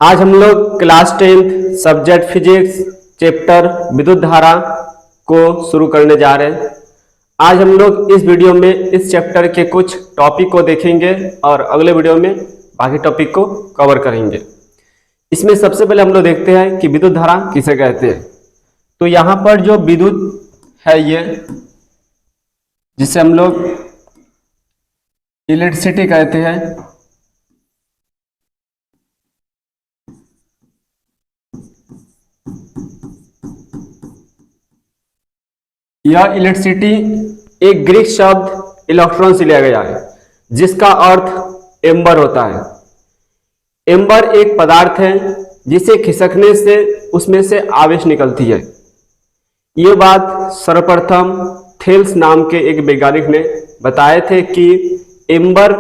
आज हम लोग class 10th subject physics chapter विद्युत धारा को शुरू करने जा रहे हैं। आज हम लोग इस वीडियो में इस चैप्टर के कुछ टॉपिक को देखेंगे और अगले वीडियो में बाकी टॉपिक को कवर करेंगे। इसमें सबसे पहले हम लोग देखते हैं कि विद्युत धारा किसे कहते हैं। तो यहाँ पर जो विद्युत है ये जिसे हम लोग इलेक्ट्रिसिटी कहते हैं, यह इलेक्ट्रिसिटी एक ग्रीक शब्द इलेक्ट्रॉन से लिया गया है जिसका अर्थ एम्बर होता है। एम्बर एक पदार्थ है जिसे खिसकने से उसमें से आवेश निकलती है। ये बात सर्वप्रथम थेल्स नाम के एक वैज्ञानिक ने बताए थे कि एम्बर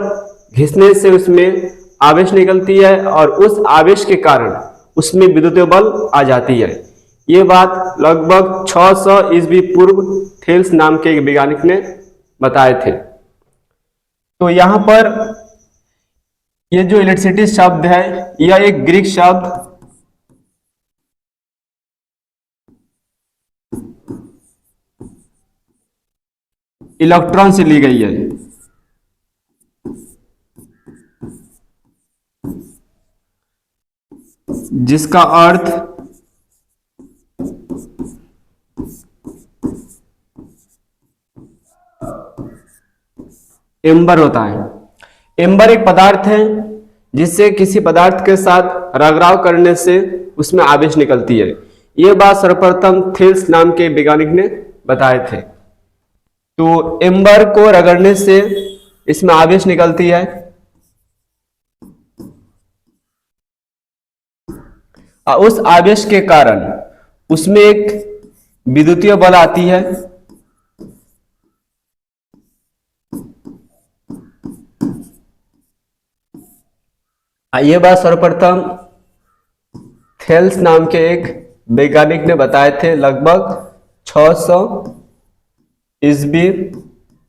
घिसने से उसमें आवेश निकलती है और उस आवेश के कारण उसमें विद्युतीय बल आ जाती है। ये बात लगभग 600 ईस्वी पूर्व थेल्स नाम के एक वैज्ञानिक ने बताए थे। तो यहाँ पर ये जो इलेक्ट्रिसिटी शब्द है यह एक ग्रीक शब्द इलेक्ट्रॉन से ली गई है। जिसका अर्थ एम्बर होता है। एम्बर एक पदार्थ है जिससे किसी पदार्थ के साथ रगड़ाव करने से उसमें आवेश निकलती है। यह बात सर्वप्रथम थेल्स नाम के वैज्ञानिक ने बताए थे। तो एम्बर को रगड़ने से इसमें आवेश निकलती है और उस आवेश के कारण उसमें एक विद्युतीय बल आती है। ये बात सर्वप्रथम थेल्स नाम के एक वैज्ञानिक ने बताए थे लगभग 600 ईस्वी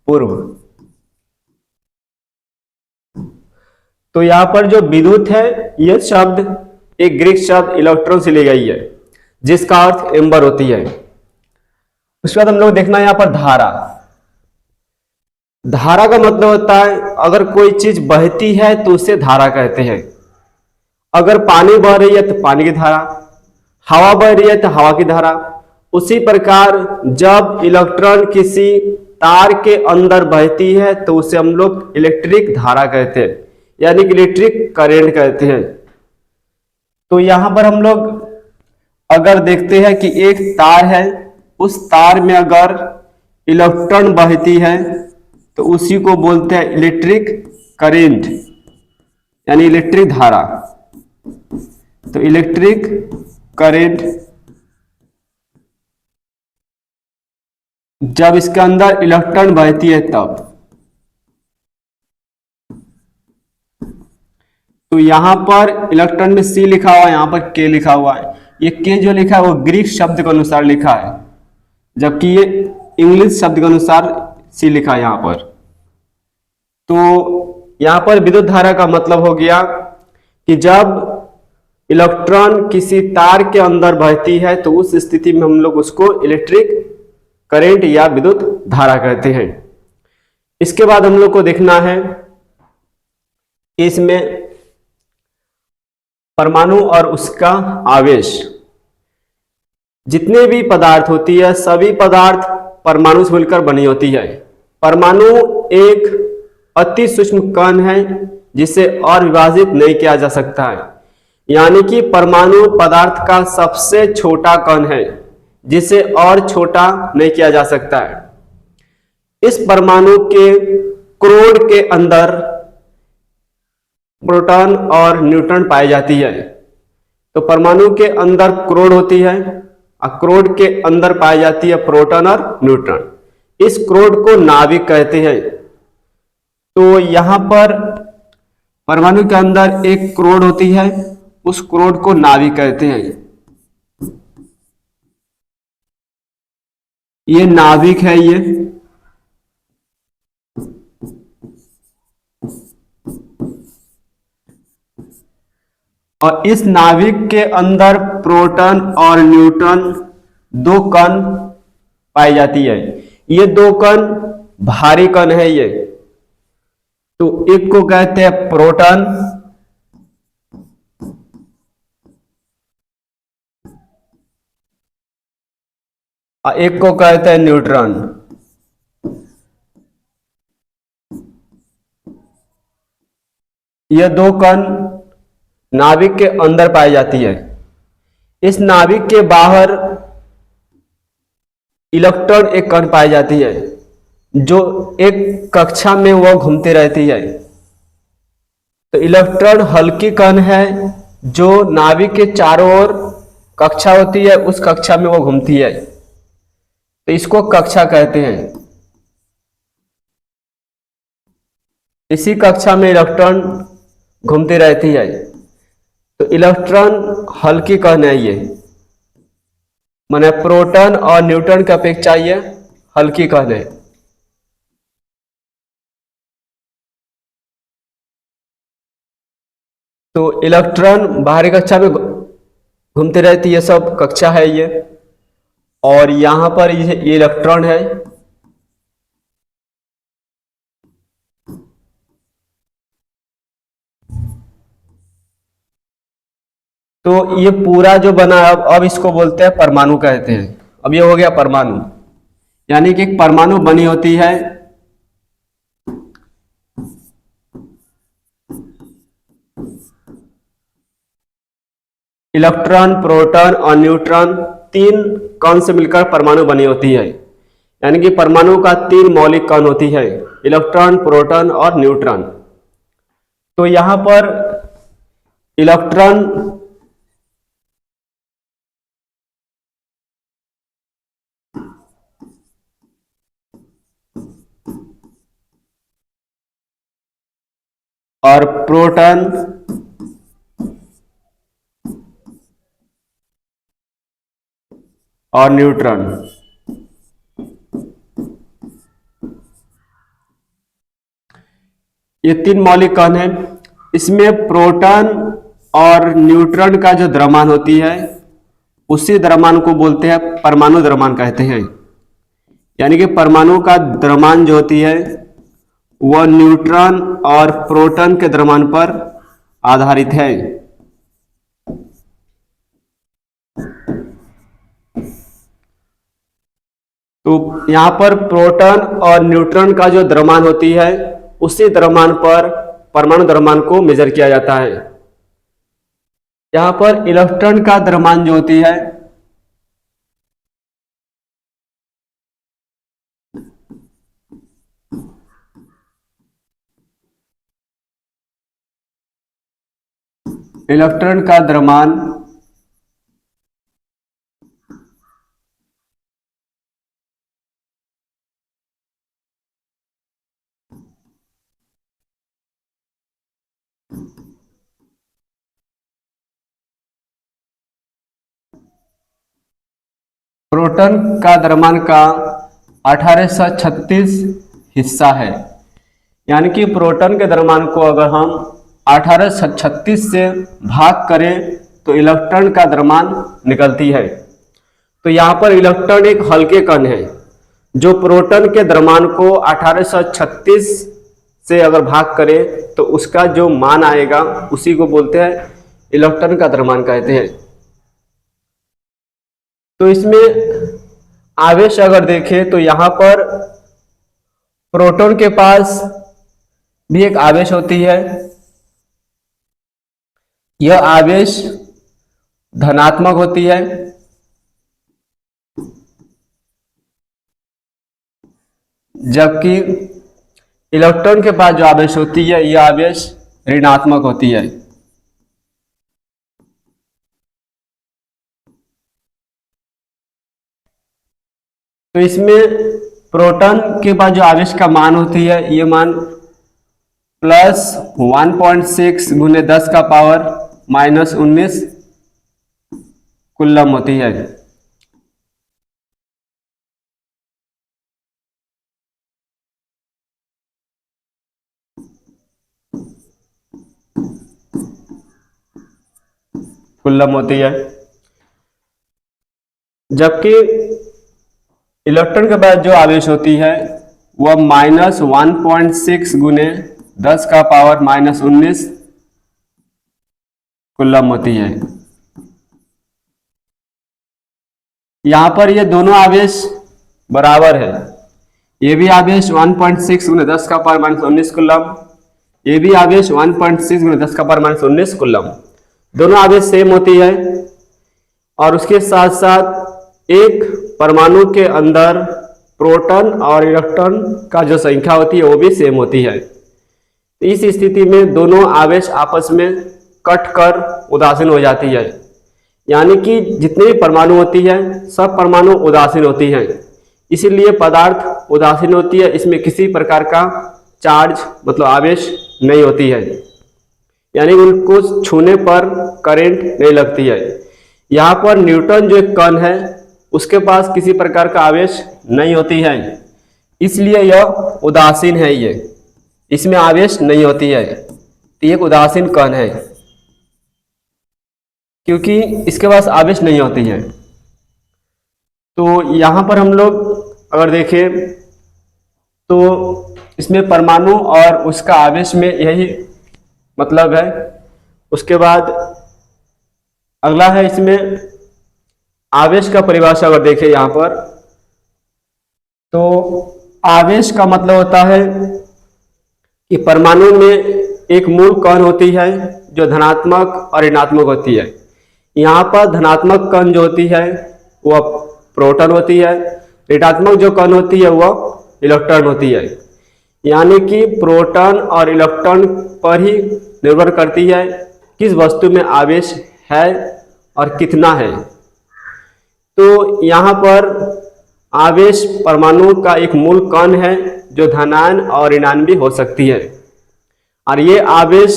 पूर्व। तो यहां पर जो विद्युत है यह शब्द एक ग्रीक शब्द इलेक्ट्रॉन से ली गई है जिसका अर्थ एम्बर होती है। उसके बाद हम लोग देखना यहां पर धारा। धारा का मतलब होता है अगर कोई चीज बहती है तो उसे धारा कहते हैं। अगर पानी बह रही है तो पानी की धारा, हवा बह रही है तो हवा की धारा। उसी प्रकार जब इलेक्ट्रॉन किसी तार के अंदर बहती है तो उसे हम लोग इलेक्ट्रिक धारा कहते हैं, यानी कि इलेक्ट्रिक करंट कहते हैं। तो यहां पर हम लोग अगर देखते हैं कि एक तार है, उस तार में अगर इलेक्ट्रॉन बहती है तो उसी को बोलते हैं इलेक्ट्रिक करंट, यानी इलेक्ट्रिक धारा। तो इलेक्ट्रिक करंट जब इसके अंदर इलेक्ट्रॉन बहती है तब। तो यहां पर इलेक्ट्रॉन में सी लिखा हुआ है, यहां पर के लिखा हुआ है। ये के जो लिखा है वो ग्रीक शब्द के अनुसार लिखा है, जबकि ये इंग्लिश शब्द के अनुसार सी लिखा है यहां पर। तो यहां पर विद्युत धारा का मतलब हो गया कि जब इलेक्ट्रॉन किसी तार के अंदर बहती है तो उस स्थिति में हम लोग उसको इलेक्ट्रिक करंट या विद्युत धारा कहते हैं। इसके बाद हम लोग को देखना है कि इसमें परमाणु और उसका आवेश। जितने भी पदार्थ होती है सभी पदार्थ परमाणु से मिलकर बनी होती है। परमाणु एक अति सूक्ष्म कण है जिसे और विभाजित नहीं किया जा सकता है, यानी कि परमाणु पदार्थ का सबसे छोटा कण है जिसे और छोटा नहीं किया जा सकता है। इस परमाणु के क्रोड के अंदर प्रोटॉन और न्यूट्रॉन पाई जाती है। तो परमाणु के अंदर क्रोड होती है और क्रोड के अंदर पाई जाती है प्रोटॉन और न्यूट्रॉन। इस क्रोड को नाभिक कहते हैं। तो यहां पर परमाणु के अंदर एक क्रोड होती है, उस क्रोड को नाभिक कहते हैं। ये नाभिक है। ये और इस नाभिक के अंदर प्रोटॉन और न्यूट्रॉन दो कण पाई जाती है। ये दो कण भारी कण है ये। तो एक को कहते हैं प्रोटॉन और एक को कहते हैं न्यूट्रॉन। ये दो कण नाभिक के अंदर पाई जाती है। इस नाभिक के बाहर इलेक्ट्रॉन एक कण पाई जाती है जो एक कक्षा में वो घूमती रहती है। तो इलेक्ट्रॉन हल्की कण है जो नाभिक के चारों ओर कक्षा होती है, उस कक्षा में वो घूमती है, तो इसको कक्षा कहते हैं। इसी कक्षा में इलेक्ट्रॉन घूमती रहती है। तो इलेक्ट्रॉन हल्की कण है ये, माने प्रोटॉन और न्यूट्रॉन की अपेक्षा ये हल्की कण है। तो इलेक्ट्रॉन बाहरी कक्षा में घूमती रहती है, सब कक्षा है ये। और यहां पर ये इलेक्ट्रॉन है। तो ये पूरा जो बना है, अब इसको बोलते हैं परमाणु कहते हैं। अब ये हो गया परमाणु, यानी कि एक परमाणु बनी होती है इलेक्ट्रॉन, प्रोटॉन और न्यूट्रॉन, तीन कण से मिलकर परमाणु बनी होती है। यानी कि परमाणु का तीन मौलिक कण होती है, इलेक्ट्रॉन, प्रोटॉन और न्यूट्रॉन। तो यहां पर इलेक्ट्रॉन और प्रोटॉन और न्यूट्रॉन, ये तीन मौलिक कण हैं। इसमें प्रोटॉन और न्यूट्रॉन का जो द्रव्यमान होती है, उसी द्रव्यमान को बोलते हैं परमाणु द्रव्यमान कहते हैं। यानी कि परमाणु का द्रव्यमान जो होती है वह न्यूट्रॉन और प्रोटॉन के द्रव्यमान पर आधारित है। तो यहां पर प्रोटॉन और न्यूट्रॉन का जो द्रव्यमान होती है, उसी द्रव्यमान पर परमाणु द्रव्यमान को मेजर किया जाता है। यहां पर इलेक्ट्रॉन का द्रव्यमान जो होती है इलेक्ट्रॉन का द्रव्यमान प्रोटॉन का द्रव्यमान का 1836 हिस्सा है। यानी कि प्रोटॉन के द्रव्यमान को अगर हम 1836 से भाग करें तो इलेक्ट्रॉन का द्रव्यमान निकलती है। तो यहां पर इलेक्ट्रॉन एक हल्के कण है जो प्रोटॉन के द्रव्यमान को 1836 से अगर भाग करें तो उसका जो मान आएगा उसी को बोलते हैं इलेक्ट्रॉन का द्रव्यमान कहते हैं। तो इसमें आवेश अगर देखें तो यहां पर प्रोटॉन के पास भी एक आवेश होती है। यह आवेश धनात्मक होती है, जबकि इलेक्ट्रॉन के पास जो आवेश होती है यह आवेश ऋणात्मक होती है। तो इसमें प्रोटॉन के पास जो आवेश का मान होती है ये मान प्लस 1.6 गुने 10 का पावर माइनस 19 कूलम होती है। कुलम होती है। जबकि इलेक्ट्रॉन के बाद जो आवेश होती है वह -1.6 गुने 10 का पावर -19 कुलम होती है। यहां पर ये दोनों आवेश बराबर है। ये भी आवेश 1.6 गुने 10 का पावर -19 कुलम, ये भी आवेश 1.6 गुने 10 का पावर -19 कुलम, दोनों आवेश सेम होती है। और उसके साथ साथ एक परमाणु के अंदर प्रोटॉन और इलेक्ट्रॉन का जो संख्या होती है वो भी सेम होती है। इस स्थिति में दोनों आवेश आपस में कट कर उदासीन हो जाती है, यानी कि जितने भी परमाणु होती है सब परमाणु उदासीन होती हैं। इसीलिए पदार्थ उदासीन होती है, इसमें किसी प्रकार का चार्ज मतलब आवेश नहीं होती है, यानी उनको छूने पर करंट नहीं लगती है। यहाँ पर न्यूट्रॉन जो एक कण है उसके पास किसी प्रकार का आवेश नहीं होती है, इसलिए यह उदासीन है। ये इसमें आवेश नहीं होती है, तो एक उदासीन कण है क्योंकि इसके पास आवेश नहीं होती है। तो यहाँ पर हम लोग अगर देखें तो इसमें परमाणु और उसका आवेश में यही मतलब है। उसके बाद अगला है इसमें आवेश का परिभाषा अगर देखें यहाँ पर, तो आवेश का मतलब होता है कि परमाणु में एक मूल कण होती है जो धनात्मक और ऋणात्मक होती है। यहाँ पर धनात्मक कण जो होती है वह प्रोटॉन होती है, ऋणात्मक जो कण होती है वह इलेक्ट्रॉन होती है। यानी कि प्रोटॉन और इलेक्ट्रॉन पर ही निर्भर करती है किस वस्तु में आवेश है और कितना है। तो यहाँ पर आवेश परमाणु का एक मूल कण है जो धनायन और ऋणायन भी हो सकती है। और ये आवेश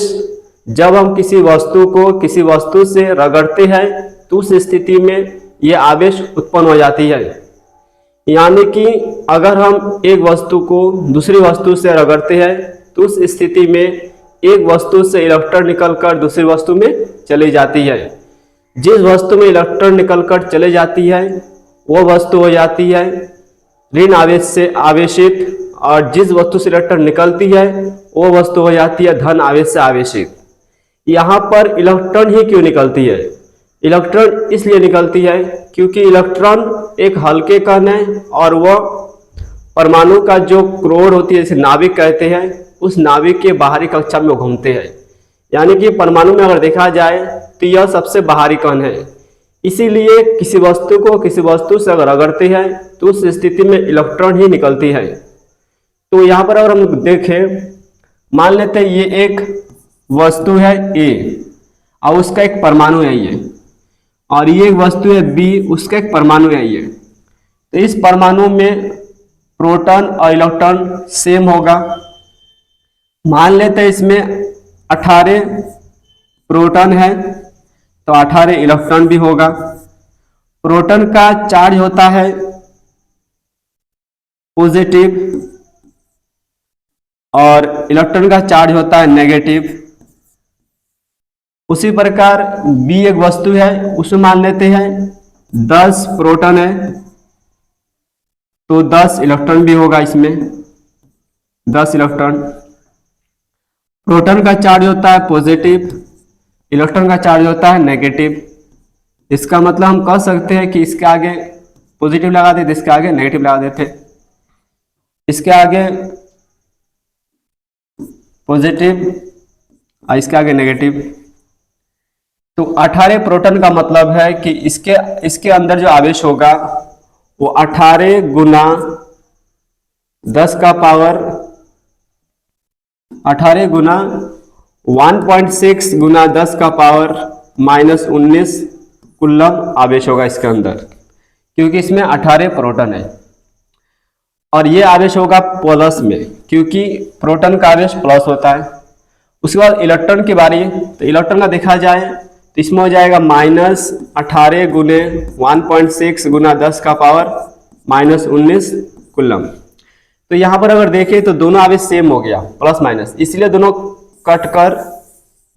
जब हम किसी वस्तु को किसी वस्तु से रगड़ते हैं तो उस स्थिति में ये आवेश उत्पन्न हो जाती है। यानी कि अगर हम एक वस्तु को दूसरी वस्तु से रगड़ते हैं तो उस स्थिति में एक वस्तु से इलेक्ट्रॉन निकलकर दूसरी वस्तु में चली जाती है। जिस वस्तु में इलेक्ट्रॉन निकलकर चले जाती है वो वस्तु हो जाती है ऋण आवेश से आवेशित, और जिस वस्तु से इलेक्ट्रॉन निकलती है वो वस्तु हो जाती है धन आवेश से आवेशित। यहाँ पर इलेक्ट्रॉन ही क्यों निकलती है? इलेक्ट्रॉन इसलिए निकलती है क्योंकि इलेक्ट्रॉन एक हल्के कण है और वह परमाणु का जो क्रोड होती है, जिसे नाभिक कहते हैं, उस नाभिक के बाहरी कक्षा में घूमते हैं। यानी कि परमाणु में अगर देखा जाए तो यह सबसे बाहरी कण है। इसीलिए किसी वस्तु को किसी वस्तु से अगर रगड़ते हैं तो उस स्थिति में इलेक्ट्रॉन ही निकलती है। तो यहाँ पर अगर हम देखें, मान लेते हैं ये एक वस्तु है ए और उसका एक परमाणु है ये, और ये एक वस्तु है बी, उसका एक परमाणु है ये। तो इस परमाणु में प्रोटॉन और इलेक्ट्रॉन सेम होगा। मान लेते हैं इसमें 18 प्रोटॉन है तो 18 इलेक्ट्रॉन भी होगा। प्रोटॉन का चार्ज होता है पॉजिटिव और इलेक्ट्रॉन का चार्ज होता है नेगेटिव। उसी प्रकार बी एक वस्तु है, उसमें मान लेते हैं 10 प्रोटॉन है तो 10 इलेक्ट्रॉन भी होगा इसमें, 10 इलेक्ट्रॉन। प्रोटॉन का चार्ज होता है पॉजिटिव, इलेक्ट्रॉन का चार्ज होता है नेगेटिव। इसका मतलब हम कह सकते हैं कि इसके आगे पॉजिटिव लगा देते, इसके आगे नेगेटिव लगा देते, इसके आगे पॉजिटिव और इसके आगे नेगेटिव। तो 18 प्रोटॉन का मतलब है कि इसके अंदर जो आवेश होगा वो 18 गुना 10 का पावर 18 गुना 1.6 गुना 10 का पावर -19 कुलम आवेश होगा इसके अंदर, क्योंकि इसमें 18 प्रोटॉन है। और ये आवेश होगा प्लस में, क्योंकि प्रोटॉन का आवेश प्लस होता है। उसके बाद इलेक्ट्रॉन की बारी, तो इलेक्ट्रॉन का देखा जाए तो इसमें हो जाएगा -18 गुने 1.6 गुना 10 का पावर -19 कुलम। तो यहाँ पर अगर देखें तो दोनों आवेश सेम हो गया, प्लस माइनस, इसलिए दोनों कट कर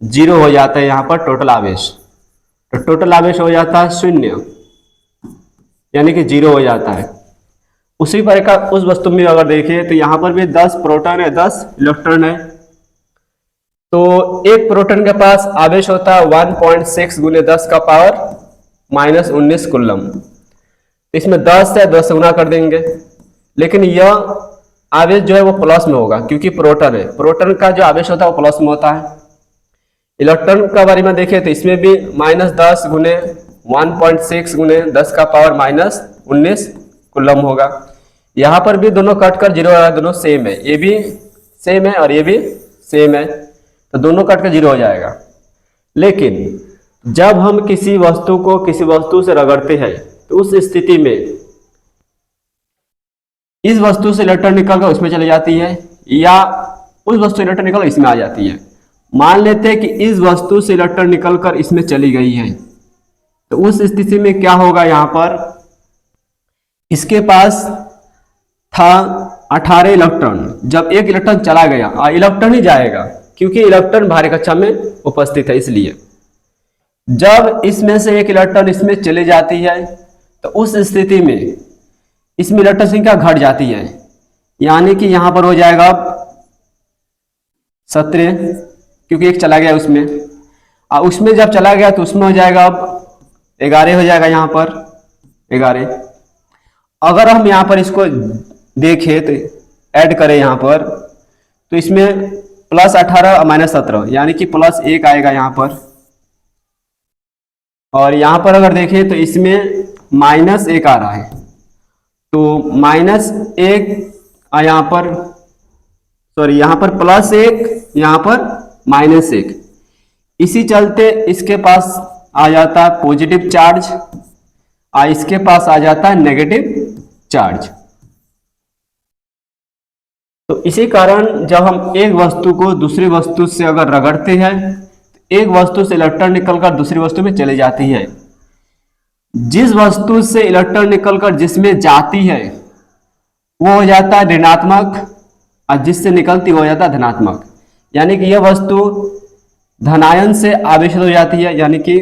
0 हो जाता है यहाँ पर टोटल तो टोटल आवेश हो जाता है 0, यानी कि 0 हो जाता है। उसी प्रकार उस वस्तु में अगर देखें तो यहाँ पर भी 10 प्रोटॉन है, 10 इलेक्ट्रॉन है। तो एक प्रोटॉन के पास आवेश होता है 1.6 गुने 10 का पावर -19 कूलम। इसमें 10 है, 10 से गुना कर देंगे, लेकिन यह आवेश जो है वो प्लस में होगा क्योंकि प्रोटॉन है। प्रोटॉन का जो आवेश होता है वो प्लस में होता है। इलेक्ट्रॉन का बारे में देखें तो इसमें भी -10 गुने 1.6 गुने 10 का पावर -19 कूलम होगा। यहाँ पर भी दोनों कट कर 0 है, दोनों सेम है, ये भी सेम है और ये भी सेम है, तो दोनों कट कर 0 हो जाएगा। लेकिन जब हम किसी वस्तु को किसी वस्तु से रगड़ते हैं तो उस स्थिति में इस वस्तु से इलेक्ट्रॉन निकलकर उसमें चली जाती है या उस वस्तु से इलेक्ट्रॉन निकलकर इसमें आ जाती है। मान लेते हैं कि इस वस्तु से इलेक्ट्रॉन निकलकर इसमें चली गई है, तो उस स्थिति में क्या होगा, यहाँ पर इसके पास था 18 इलेक्ट्रॉन। जब एक इलेक्ट्रॉन चला गया, इलेक्ट्रॉन ही जाएगा क्योंकि इलेक्ट्रॉन भारी कक्षा में उपस्थित है, इसलिए जब इसमें से एक इलेक्ट्रॉन इसमें चले जाती है तो उस स्थिति में इसमें इलेक्ट्रॉन संख्या घट जाती है, यानी कि यहां पर हो जाएगा अब 17 क्योंकि एक चला गया उसमें, और उसमें जब चला गया तो उसमें हो जाएगा अब 11 हो जाएगा, यहां पर 11। अगर हम यहां पर इसको देखें तो ऐड करें यहां पर, तो इसमें +18 और -17 यानी कि +1 आएगा यहां पर। और यहां पर अगर देखें तो इसमें -1 आ रहा है, तो -1 यहाँ पर, सॉरी यहाँ पर +1, यहाँ पर -1। इसी चलते इसके पास आ जाता है पॉजिटिव चार्ज और इसके पास आ जाता है नेगेटिव चार्ज। तो इसी कारण जब हम एक वस्तु को दूसरी वस्तु से अगर रगड़ते हैं तो एक वस्तु से इलेक्ट्रॉन निकलकर दूसरी वस्तु में चली जाती है। जिस वस्तु से इलेक्ट्रॉन निकलकर जिसमें जाती है वो हो जाता है ऋणात्मक और जिससे निकलती वो हो जाता है धनात्मक, यानी कि यह वस्तु धनायन से आवेशित हो जाती है, यानी कि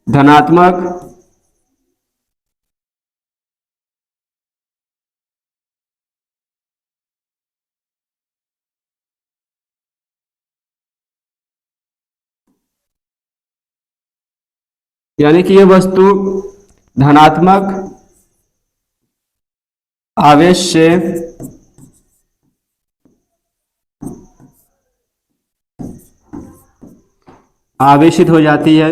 धनात्मक यानी कि यह वस्तु धनात्मक आवेश से आवेशित हो जाती है।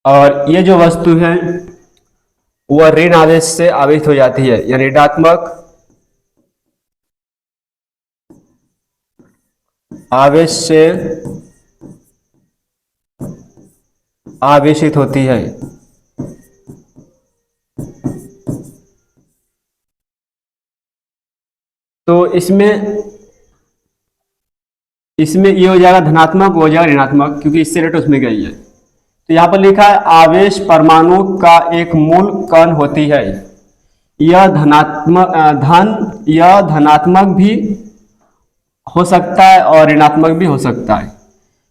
और ये जो वस्तु है वह ऋण आवेश से आवेशित हो जाती है, यानी ऋणात्मक आवेश से आवेशित होती है। तो इसमें ये हो जाएगा धनात्मक, हो जाएगा ऋणात्मक क्योंकि इससे रेट उसमें गई है। तो यहां पर लिखा है आवेश परमाणु का एक मूल कण होती है, यह धनात्मक भी हो सकता है और ऋणात्मक भी हो सकता है,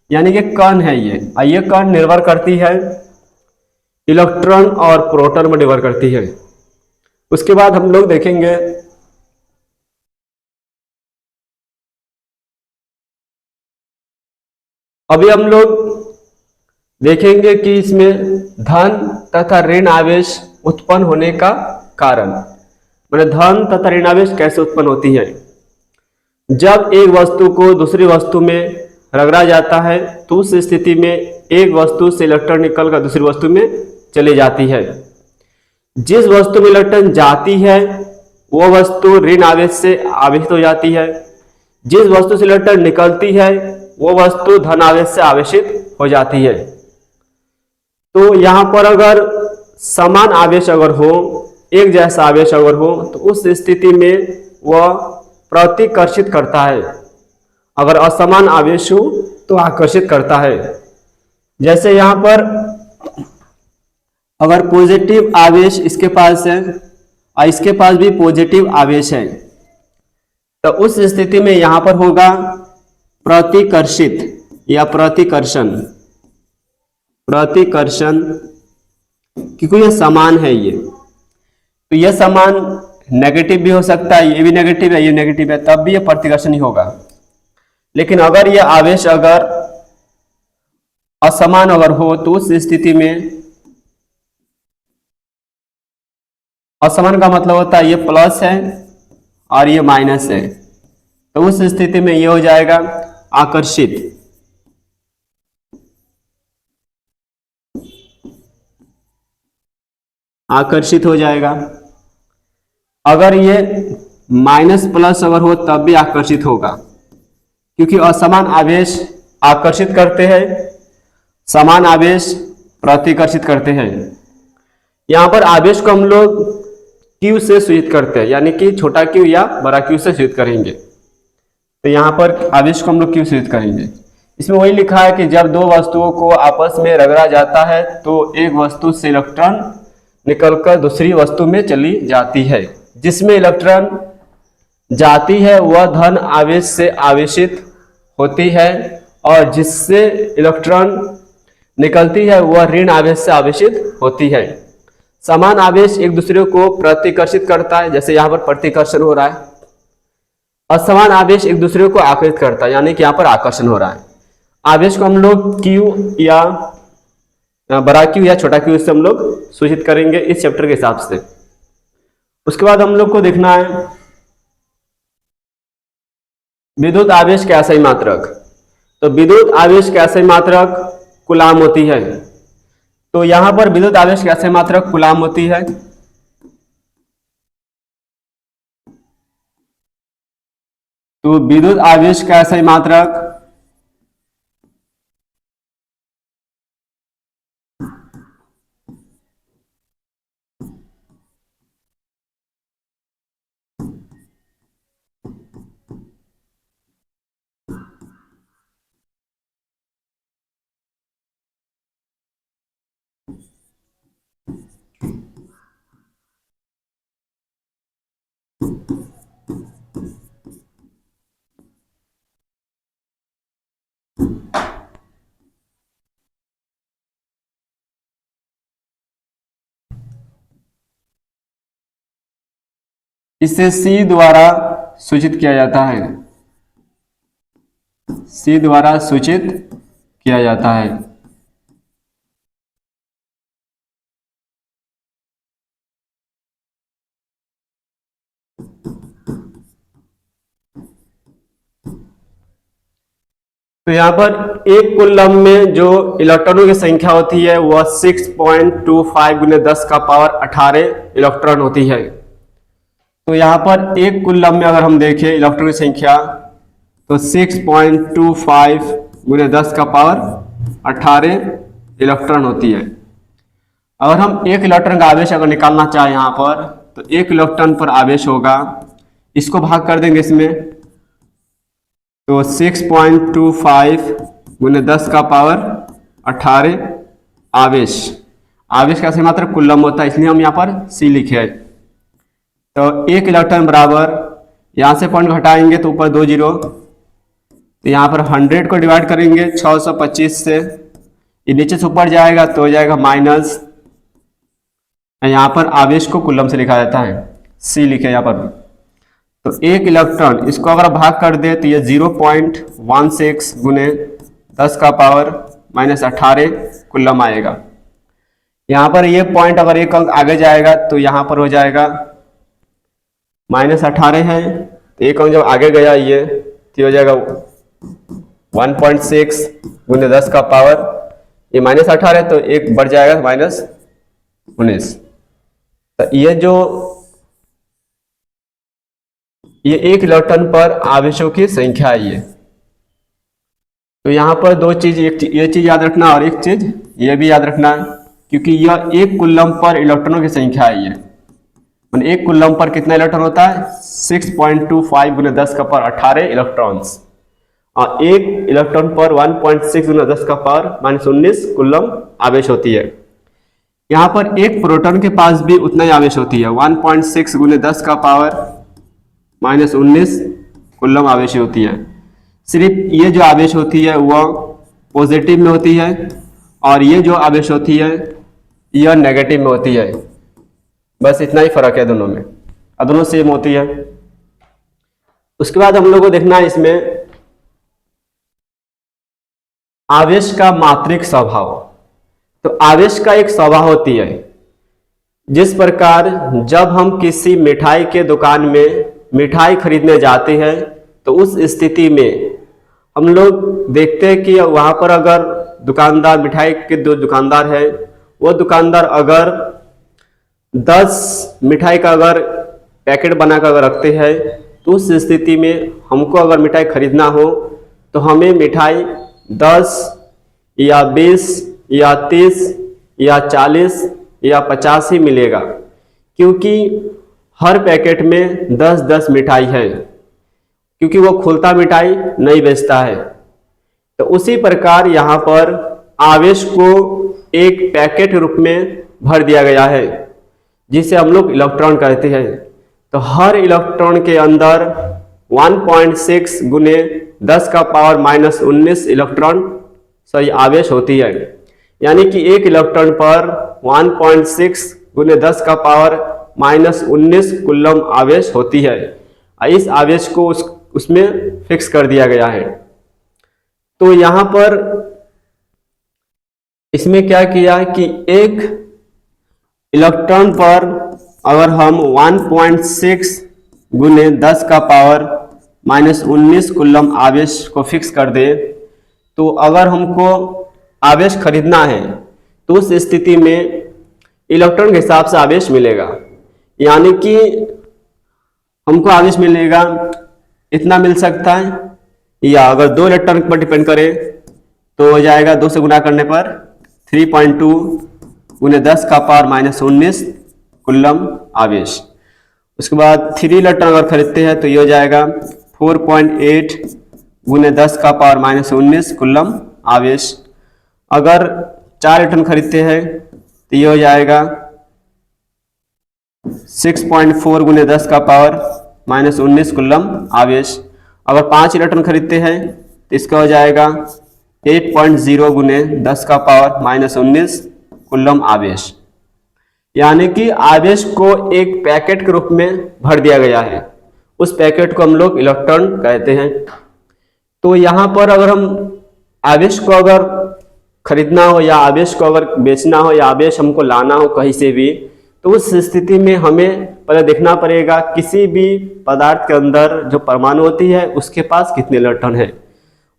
यानी कि कण है ये कण निर्भर करती है इलेक्ट्रॉन और प्रोटॉन में निर्भर करती है। उसके बाद हम लोग देखेंगे अभी हम लोग देखेंगे कि इसमें धन तथा ऋण आवेश उत्पन्न होने का कारण, मतलब धन तथा ऋण आवेश कैसे उत्पन्न होती है। जब एक वस्तु को दूसरी वस्तु में रगड़ा जाता है तो उस स्थिति में एक वस्तु से इलेक्ट्रॉन निकलकर दूसरी वस्तु में चली जाती है। जिस वस्तु में इलेक्ट्रॉन जाती है वो वस्तु ऋण आवेश से आवेशित हो जाती है, जिस वस्तु से इलेक्ट्रॉन निकलती है वो वस्तु धन आवेश से आवेशित हो जाती है। तो यहां पर अगर समान आवेश अगर हो, एक जैसा आवेश अगर हो, तो उस स्थिति में वह प्रतिकर्षित करता है। अगर असमान आवेश हो तो आकर्षित करता है। जैसे यहां पर अगर पॉजिटिव आवेश इसके पास है और इसके पास भी पॉजिटिव आवेश है, तो उस स्थिति में यहां पर होगा प्रतिकर्षित या प्रतिकर्षण। प्रतिकर्षण क्योंकि यह समान है, ये तो यह समान नेगेटिव भी हो सकता है, ये भी नेगेटिव है, ये नेगेटिव है, तब भी यह प्रतिकर्षण ही होगा। लेकिन अगर यह आवेश अगर असमान अगर हो तो उस स्थिति में, असमान का मतलब होता है ये प्लस है और ये माइनस है, तो उस स्थिति में ये हो जाएगा आकर्षित। आकर्षित हो जाएगा। अगर ये माइनस प्लस अगर हो तब भी आकर्षित होगा, क्योंकि असमान आवेश आकर्षित करते हैं, समान आवेश प्रतिकर्षित करते हैं। यहां पर आवेश को हम लोग Q से सूचित करते हैं, यानी कि छोटा Q या बड़ा Q से सूचित करेंगे। तो यहां पर आवेश को हम लोग Q सूचित करेंगे। इसमें वही लिखा है कि जब दो वस्तुओं को आपस में रगड़ा जाता है तो एक वस्तु से इलेक्ट्रॉन निकलकर दूसरी वस्तु में चली जाती है। जिसमें इलेक्ट्रॉन जाती है वह धन आवेश से आवेशित होती है और जिससे इलेक्ट्रॉन निकलती है वह ऋण आवेश से आवेशित होती है। समान आवेश एक दूसरे को प्रतिकर्षित करता है, जैसे यहाँ पर प्रतिकर्षण हो रहा है। असमान आवेश एक दूसरे को आकर्षित करता है, यानी कि यहाँ पर आकर्षण हो रहा है। आवेश को हम लोग Q या बड़ा Q या छोटा Q से हम लोग सूचित करेंगे इस चैप्टर के हिसाब से। उसके बाद हम लोग को देखना है विद्युत आवेश के असही मात्रक। तो विद्युत आवेश के असही मात्रक कूलाम होती है। तो यहां पर विद्युत आवेश के असही मात्रक कूलाम होती है। तो विद्युत आवेश का असही मात्रक इसे C द्वारा सूचित किया जाता है। C द्वारा सूचित किया जाता है। तो यहां पर एक कूलम में जो इलेक्ट्रॉनों की संख्या होती है वह 6.25 × 10 का पावर 18 इलेक्ट्रॉन होती है। तो यहां पर एक कूलम में अगर हम देखें इलेक्ट्रॉन की संख्या तो 6.25 × 10 का पावर 18 इलेक्ट्रॉन होती है। अगर हम एक इलेक्ट्रॉन का आवेश अगर निकालना चाहें यहाँ पर तो एक इलेक्ट्रॉन पर आवेश होगा, इसको भाग कर देंगे इसमें, तो 6.25 × 10 का पावर 18 आवेश। आवेश का सही मात्रक कूलम होता है, इसलिए हम यहाँ पर C लिखे है। तो एक इलेक्ट्रॉन बराबर, यहाँ से पॉइंट घटाएंगे तो ऊपर 2 जीरो, तो यहाँ पर 100 को डिवाइड करेंगे 625 से, ये नीचे से ऊपर जाएगा तो हो जाएगा माइनस। यहाँ पर आवेश को कूलम से लिखा जाता है, C लिखे यहाँ पर। तो एक इलेक्ट्रॉन, इसको अगर भाग कर दे तो ये 0.16 × 10 का पावर -18 कूलम आएगा। यहाँ पर ये पॉइंट अगर एक अंक आगे जाएगा तो यहाँ पर हो जाएगा -18 है, तो एक अंक जब आगे गया ये तो हो जाएगा 1.6 × 10 का पावर, ये -18 तो एक बढ़ जाएगा -19। तो ये एक इलेक्ट्रॉन पर आवेशों की संख्या है ये। तो यहाँ पर दो चीज, ये चीज याद रखना और एक चीज ये भी याद रखना है, क्योंकि यह एक कूलम पर इलेक्ट्रॉनों की संख्या है ये। मतलब एक कूलम पर कितना इलेक्ट्रॉन होता है? 6.25 × 10 का पावर 18 इलेक्ट्रॉन्स, और एक इलेक्ट्रॉन पर 1.6 × 10 का पावर -19 कूलम आवेश होती है। यहाँ पर एक प्रोटॉन के पास भी उतना ही आवेश होती है, 1.6 गुने 10 का पावर -19 कूलम आवेश होती है। सिर्फ ये जो आवेश होती है वह पॉजिटिव में होती है और ये जो आवेश होती है यह नेगेटिव में होती है। बस इतना ही फर्क है दोनों में, और दोनों सेम होती है। उसके बाद हम लोग को देखना है इसमें आवेश का मात्रिक स्वभाव। तो आवेश का एक स्वभाव होती है, जिस प्रकार जब हम किसी मिठाई के दुकान में मिठाई खरीदने जाते हैं तो उस स्थिति में हम लोग देखते हैं कि वहां पर अगर दुकानदार, मिठाई के दो दुकानदार है, वो दुकानदार अगर 10 मिठाई का अगर पैकेट बनाकर अगर रखते हैं तो उस स्थिति में हमको अगर मिठाई खरीदना हो तो हमें मिठाई 10 या 20 या 30 या 40 या 50 ही मिलेगा, क्योंकि हर पैकेट में 10-10 मिठाई है, क्योंकि वो खुलता मिठाई नहीं बेचता है। तो उसी प्रकार यहाँ पर आवेश को एक पैकेट रूप में भर दिया गया है, जिसे हम लोग इलेक्ट्रॉन कहते हैं। तो हर इलेक्ट्रॉन के अंदर 1.6 गुने 10 का पावर -19 इलेक्ट्रॉन सही आवेश होती है। यानी कि एक इलेक्ट्रॉन पर 1.6 गुने 10 का पावर -19 कूलम आवेश होती है। इस आवेश को उसमें फिक्स कर दिया गया है। तो यहां पर इसमें क्या किया कि एक इलेक्ट्रॉन पर अगर हम 1.6 गुने 10 का पावर -19 कूलम आवेश को फिक्स कर दे, तो अगर हमको आवेश खरीदना है तो उस स्थिति में इलेक्ट्रॉन के हिसाब से आवेश मिलेगा। यानी कि हमको आवेश मिलेगा, इतना मिल सकता है, या अगर 2 इलेक्ट्रॉन पर डिपेंड करें तो हो जाएगा 2 से गुना करने पर 3.2 गुने 10 का पावर -19 कूलम आवेश। उसके बाद 3 इलेक्ट्रॉन अगर खरीदते हैं तो ये हो जाएगा 4.8 गुने 10 का पावर -19 कूलम आवेश। अगर 4 इलेक्ट्रॉन खरीदते हैं तो ये हो जाएगा 6.4 गुने 10 का पावर -19 कूलम आवेश। अगर 5 इलेक्ट्रॉन खरीदते हैं तो इसका हो जाएगा 8.0 गुने 10 का पावर -19 कूलम आवेश। यानी कि आवेश को एक पैकेट के रूप में भर दिया गया है, उस पैकेट को हम लोग इलेक्ट्रॉन कहते हैं। तो यहाँ पर अगर हम आवेश को अगर खरीदना हो या आवेश को अगर बेचना हो या आवेश हमको लाना हो कहीं से भी, तो उस स्थिति में हमें पहले देखना पड़ेगा किसी भी पदार्थ के अंदर जो परमाणु होती है उसके पास कितने इलेक्ट्रॉन है।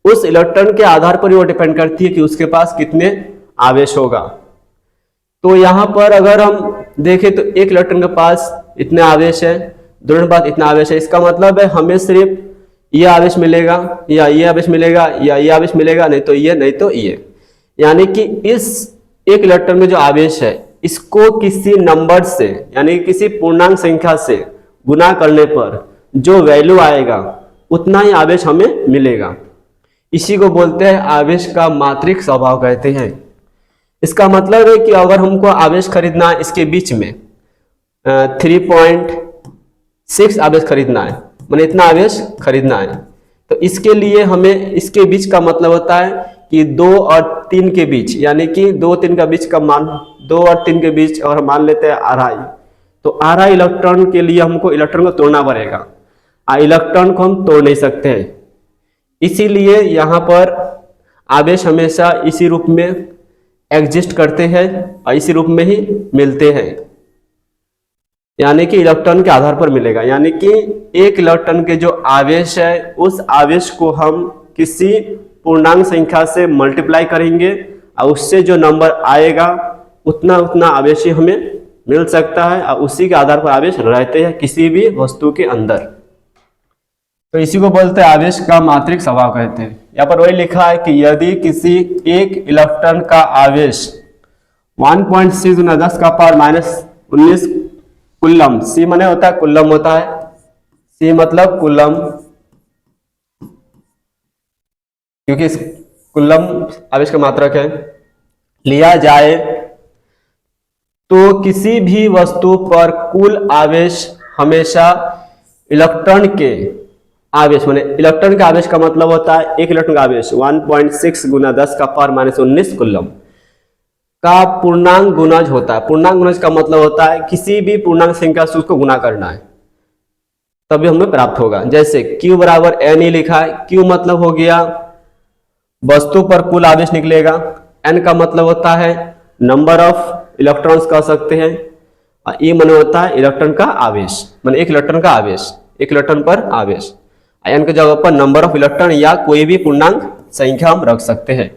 उस इलेक्ट्रॉन के आधार पर वो डिपेंड करती है कि उसके पास कितने आवेश होगा। तो यहाँ पर अगर हम देखें तो एक इलेक्ट्रॉन के पास इतने आवेश है, दूसरे के पास इतना आवेश है, इसका मतलब है हमें सिर्फ ये आवेश मिलेगा या ये आवेश मिलेगा या ये आवेश मिलेगा, नहीं तो ये, नहीं तो ये। यानी कि इस एक इलेक्ट्रॉन में जो आवेश है इसको किसी नंबर से यानी किसी पूर्णांक संख्या से गुना करने पर जो वैल्यू आएगा उतना ही आवेश हमें मिलेगा। इसी को बोलते हैं आवेश का मात्रिक स्वभाव कहते हैं। इसका मतलब है कि अगर हमको आवेश खरीदना है, इसके बीच में 3.6 आवेश खरीदना है, मैंने इतना आवेश खरीदना है, तो इसके लिए हमें इसके बीच का मतलब होता है कि 2 और 3 के बीच, यानी कि 2 3 का बीच का मान 2 और 3 के बीच और मान लेते हैं आधा, तो आधा इलेक्ट्रॉन के लिए हमको इलेक्ट्रॉन को तोड़ना पड़ेगा। इलेक्ट्रॉन को हम तोड़ नहीं सकते हैं, इसीलिए यहाँ पर आवेश हमेशा इसी रूप में एग्जिस्ट करते हैं और इसी रूप में ही मिलते हैं, यानी कि इलेक्ट्रॉन के आधार पर मिलेगा। यानी कि एक इलेक्ट्रॉन के जो आवेश है उस आवेश को हम किसी पूर्णांक संख्या से मल्टीप्लाई करेंगे और उससे जो नंबर आएगा उतना उतना आवेश ही हमें मिल सकता है, और उसी के आधार पर आवेश रहते हैं किसी भी वस्तु के अंदर। तो इसी को बोलते हैं आवेश का मात्रिक स्वभाव कहते हैं। यहाँ पर वही लिखा है कि यदि किसी एक इलेक्ट्रॉन का आवेश 1.6 × 10 का पावर -19 कूलम, सी माने होता है कूलम होता है, सी मतलब कूलम, क्योंकि कूलम आवेश का मात्रक है, लिया जाए तो किसी भी वस्तु पर कुल आवेश हमेशा इलेक्ट्रॉन के आवेश, माने इलेक्ट्रॉन का आवेश का मतलब होता है एक इलेक्ट्रॉन का आवेश 1.6 गुना 10 का पावर -19 कूलम का पूर्णांक गुणज होता है। पूर्णांक गुणज का मतलब होता है किसी भी पूर्णांक संख्या से उसको गुना करना है तभी हमें प्राप्त होगा। जैसे Q बराबर N ही लिखा है, Q मतलब हो गया वस्तु पर कुल आवेश निकलेगा, N का मतलब होता है नंबर ऑफ इलेक्ट्रॉन्स कह सकते हैं, और E माने होता है इलेक्ट्रॉन का आवेश, माने एक इलेक्ट्रॉन का आवेश, एक इलेक्ट्रॉन पर आवेश। N की जगह पर नंबर ऑफ इलेक्ट्रॉन या कोई भी पूर्णांक संख्या हम रख सकते हैं।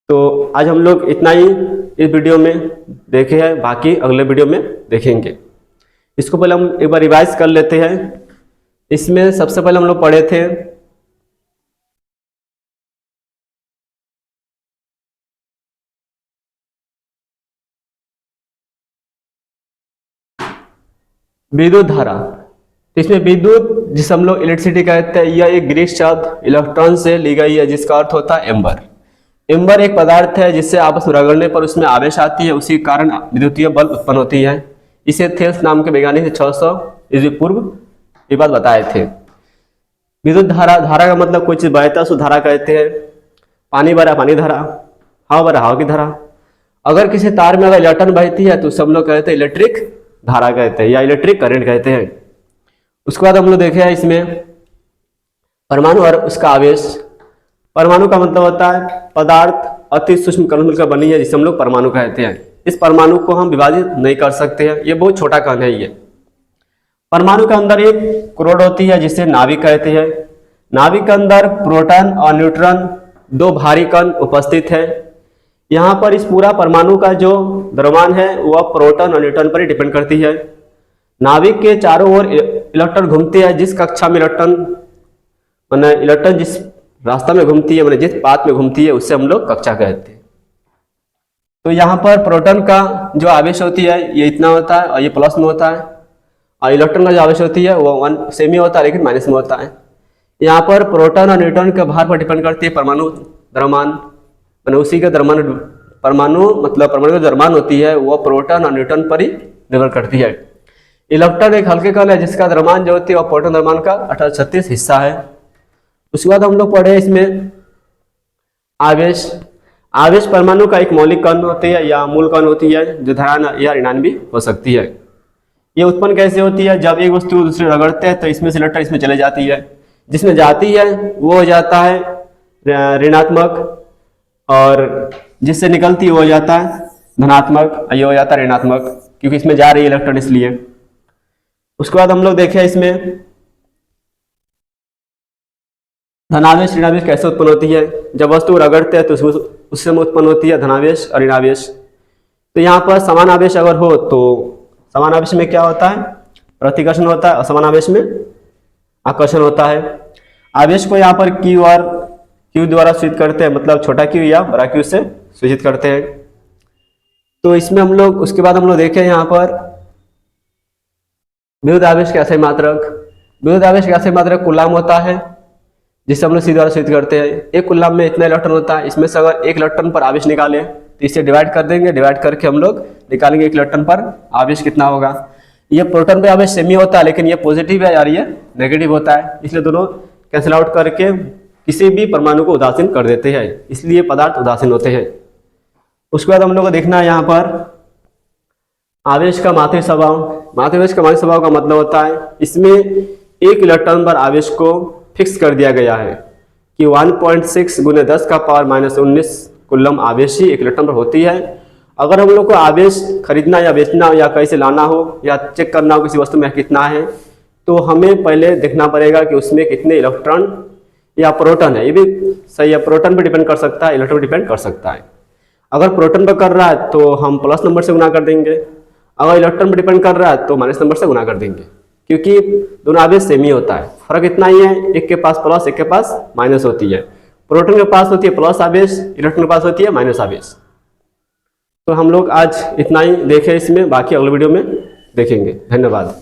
तो आज हम लोग इतना ही इस वीडियो में देखे हैं, बाकी अगले वीडियो में देखेंगे। इसको पहले हम एक बार रिवाइज कर लेते हैं। इसमें सबसे पहले हम लोग पढ़े थे विद्युत धारा। तो इसमें विद्युत जिसे हम लोग इलेक्ट्रिसिटी कहते हैं, यह एक ग्रीक शब्द इलेक्ट्रॉन से ली गई है जिसका अर्थ होता है एम्बर। एम्बर एक पदार्थ है जिससे आपस में रगड़ने पर उसमें आवेश आती है, उसी कारण विद्युतीय बल उत्पन्न होती है। इसे थेल्स नाम के वैज्ञानिक ने 600 ईस्वी पूर्व ये बात बताए थे। विद्युत धारा, धारा का मतलब कोई चीज बहता उसको धारा कहते हैं। पानी भरा पानी धारा, हवा भरा हवा की धारा। अगर किसी तार में अगर इलेक्ट्रॉन बहती है तो सब लोग कहते हैं इलेक्ट्रिक धारा कहते हैं या इलेक्ट्रिक करंट कहते हैं। उसके बाद हम लोग देखे हैं इसमें परमाणु और उसका आवेश। परमाणु का मतलब होता है पदार्थ अति सूक्ष्म कणों मिलकर बनी है जिसे हम लोग परमाणु कहते हैं। इस परमाणु को हम विभाजित नहीं कर सकते हैं, ये बहुत छोटा कण है। ये परमाणु के अंदर एक क्रोड होती है जिसे नाभिक कहते हैं। नाभिक के अंदर प्रोटॉन और न्यूट्रॉन दो भारी कण उपस्थित है। यहाँ पर इस पूरा परमाणु का जो द्रव्यमान है वह प्रोटॉन और न्यूट्रॉन पर ही डिपेंड करती है। नाभिक के चारों ओर इलेक्ट्रॉन घूमते हैं। जिस कक्षा में इलेक्ट्रॉन माने इलेक्ट्रॉन जिस रास्ता में घूमती है, माने जिस पाथ में घूमती है उससे हम लोग कक्षा कहते हैं। तो यहाँ पर प्रोटॉन का जो आवेश होती है ये इतना होता है और ये प्लस में होता है, और इलेक्ट्रॉन का जो आवेश होती है वो 1 सेम ही होता है लेकिन माइनस में होता है। यहाँ पर प्रोटॉन और न्यूट्रॉन के भार पर डिपेंड करती है परमाणु द्रव्यमान, माने उसी के द्रव्यमान परमाणु मतलब परमाणु की द्रव्यमान होती है वो प्रोटॉन और न्यूट्रॉन पर ही निर्भर करती है। इलेक्ट्रॉन एक हल्के कण है जिसका द्रव्यमान जो होती है वह प्रोटॉन द्रव्यमान का 38 हिस्सा है। उसके बाद हम लोग पढ़े इसमें आवेश। आवेश परमाणु का एक मौलिक कण होती है या मूल कण होती है जो धनात्मक या ऋणात्मक भी हो सकती है। ये उत्पन्न कैसे होती है? जब एक वस्तु दूसरे रगड़ते हैं तो इसमें से इलेक्ट्रॉन इसमें चले जाती है, जिसमें जाती है वो हो जाता है ऋणात्मक, और जिससे निकलती है वो हो जाता है धनात्मक, ये हो जाता है ऋणात्मक क्योंकि इसमें जा रही है इलेक्ट्रॉन इसलिए। उसके बाद हम लोग देखें इसमें धनावेश ऋणावेश कैसे उत्पन्न होती है। जब वस्तु रगड़ते हैं तो उससे उत्पन्न होती है धनावेश और ऋणावेश। तो यहाँ पर समान आवेश अगर हो तो समान आवेश में क्या होता है? प्रतिकर्षण होता है, और समान आवेश में आकर्षण होता है। आवेश को यहाँ पर Q द्वारा सूचित करते हैं, मतलब छोटा Q या बड़ा Q से सूचित करते हैं। तो इसमें हम लोग उसके बाद हम लोग देखें यहाँ पर विद्युत आवेश के असही मात्रक। विद्युत आवेश के असही मात्रक कूलाम होता है जिसे हम लोग C द्वारा सूचित करते हैं। एक कूलाम में इतना इलेक्ट्रॉन होता है, इसमें से अगर एक इलेक्ट्रॉन पर आवेश निकाले तो इसे डिवाइड कर देंगे, डिवाइड करके हम लोग निकालेंगे एक इलेक्ट्रॉन पर आवेश कितना होगा। ये प्रोटॉन पे आवेश सेमी होता है लेकिन ये पॉजिटिव है और ये नेगेटिव होता है, इसलिए दोनों कैंसिल आउट करके किसी भी परमाणु को उदासीन कर देते हैं, इसलिए पदार्थ उदासीन होते हैं। उसके बाद हम लोग को देखना है यहाँ पर आवेश का मात्रिक स्वभाव। मात्रिक का मात्रिक स्वभाव का मतलब होता है इसमें एक इलेक्ट्रॉन पर आवेश को फिक्स कर दिया गया है कि 1.6 गुने 10 का पावर -19 कूलम आवेश ही एक इलेक्ट्रॉन पर होती है। अगर हम लोग को आवेश खरीदना या बेचना या कहीं से लाना हो या चेक करना हो किसी वस्तु में कितना है, तो हमें पहले देखना पड़ेगा कि उसमें कितने इलेक्ट्रॉन या प्रोटॉन है। ये भी सही है, प्रोटॉन पर डिपेंड कर सकता है, इलेक्ट्रॉन पर डिपेंड कर सकता है। अगर प्रोटॉन पर कर रहा है तो हम प्लस नंबर से गुना कर देंगे, अगर इलेक्ट्रॉन पर डिपेंड कर रहा है तो माइनस नंबर से गुना कर देंगे, क्योंकि दोनों आवेश सेम ही होता है। फर्क इतना ही है, एक के पास प्लस एक के पास माइनस होती है। प्रोटॉन के पास होती है प्लस आवेश, इलेक्ट्रॉन के पास होती है माइनस आवेश। तो हम लोग आज इतना ही देखें इसमें, बाकी अगले वीडियो में देखेंगे। धन्यवाद।